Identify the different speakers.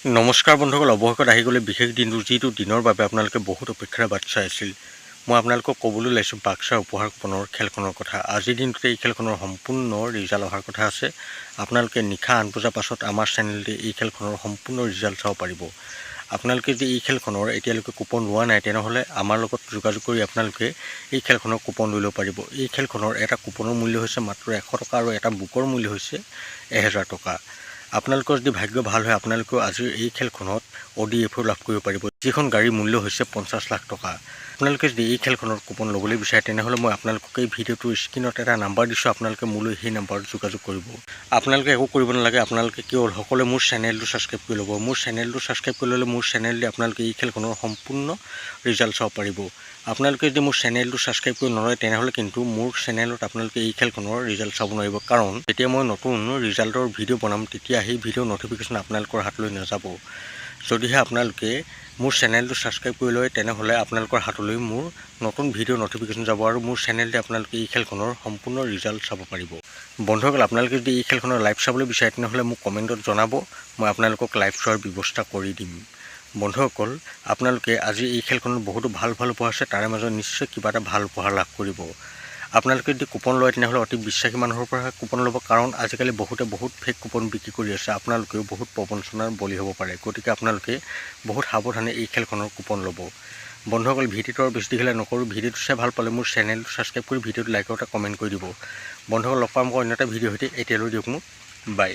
Speaker 1: নমস্কাৰ বন্ধুসকল, অৱশেষত আহি গ'লে বিশেষ দিনটো, যিটো দিনৰ বাবে আপোনালোকে বহুত অপেক্ষাৰে বাট চাই আছিল। মই আপোনালোকক ক'বলৈ ওলাইছোঁ বাক্সাৰ উপহাৰ কুপনৰ খেলখনৰ কথা। আজিৰ দিনটোতে এই খেলখনৰ সম্পূৰ্ণ ৰিজাল্ট অহাৰ কথা আছে। আপোনালোকে নিশা 8 বজাৰ পাছত আমাৰ চেনেলতে এই খেলখনৰ সম্পূৰ্ণ ৰিজাল্ট চাব পাৰিব। আপোনালোকে যদি এই খেলখনৰ এতিয়ালৈকে কুপন লোৱা নাই, তেনেহ'লে আমাৰ লগত যোগাযোগ কৰি আপোনালোকে এই খেলখনৰ কুপন লৈ ল'ব পাৰিব। এই খেলখনৰ এটা কুপনৰ মূল্য হৈছে মাত্ৰ 100 টকা আৰু এটা বুকৰ মূল্য হৈছে 1000 টকা। আপোনালোকৰ যদি ভাগ্য ভাল হয়, আপোনালোকেও আজিৰ এই খেলখনত ODF লাভ কৰিব পাৰিব, যিখন গাড়ীৰ মূল্য হৈছে 50 লাখ টকা। আপোনালোকে যদি এই খেলখনৰ কুপন ল'বলৈ বিচাৰে, তেনেহ'লে মই আপোনালোকক এই ভিডিঅ'টোৰ স্ক্ৰীণত এটা নাম্বাৰ দিছোঁ, আপোনালোকে মোলৈ সেই নাম্বাৰত যোগাযোগ কৰিব। আপোনালোকে একো কৰিব নালাগে, আপোনালোকে কেৱল সকলোৱে মোৰ চেনেলটো ছাবস্ক্ৰাইব কৰি ল'ব। মোৰ চেনেলটো ছাবস্ক্ৰাইব কৰি ল'লে মোৰ চেনেলতে আপোনালোকে এই খেলখনৰ সম্পূৰ্ণ ৰিজাল্ট চাব পাৰিব। আপোনালোকে যদি মোৰ চেনেলটো ছাবস্ক্ৰাইব কৰি নলয়, তেনেহ'লে কিন্তু মোৰ চেনেলত আপোনালোকে এই খেলখনৰ ৰিজাল্ট চাব নোৱাৰিব, কাৰণ যেতিয়া মই নতুন ৰিজাল্টৰ ভিডিঅ' বনাম, তেতিয়া সেই ভিডিঅ'ৰ ন'টিফিকেশ্যন আপোনালোকৰ হাতলৈ নাযাব। যদিহে আপোনালোকে মোৰ চেনেলটো ছাবস্ক্ৰাইব কৰি লয়, তেনেহ'লে আপোনালোকৰ হাতলৈ মোৰ নতুন ভিডিঅ'ৰ ন'টিফিকেশ্যন যাব আৰু মোৰ চেনেলতে আপোনালোকে এই খেলখনৰ সম্পূৰ্ণ ৰিজাল্ট চাব পাৰিব। বন্ধুসকল, আপোনালোকে যদি এই খেলখনৰ লাইভ চাবলৈ বিচাৰে, তেনেহ'লে মোক কমেণ্টত জনাব, মই আপোনালোকক লাইভ চোৱাৰ ব্যৱস্থা কৰি দিম। বন্ধুসকল, আপোনালোকে আজি এই খেলখনত বহুতো ভাল উপহাৰ আছে, তাৰে মাজত নিশ্চয় কিবা এটা ভাল উপহাৰ লাভ কৰিব। আপোনালোকে যদি কুপন লয়, তেনেহ'লে অতি বিশ্বাসী মানুহৰ পৰা কুপন ল'ব, কাৰণ আজিকালি বহুতে বহুত ফেক কুপন বিক্ৰী কৰি আছে। আপোনালোকেও বহুত প্ৰবঞ্চনাৰ বলি হ'ব পাৰে, গতিকে আপোনালোকে বহুত সাৱধানে এই খেলখনৰ কুপন ল'ব। বন্ধুসকল, ভিডিঅ'টো আৰু বেছি দীঘলীয়া নকৰোঁ। ভিডিঅ'টো চাই ভাল পালে মোৰ চেনেলটো ছাবস্ক্ৰাইব কৰি ভিডিঅ'টো লাইক আৰু এটা কমেণ্ট কৰি দিব। বন্ধুসকল, লগ পাম অন্য এটা ভিডিঅ'ৰ সৈতে। এতিয়ালৈ দিয়ক মোক বাই।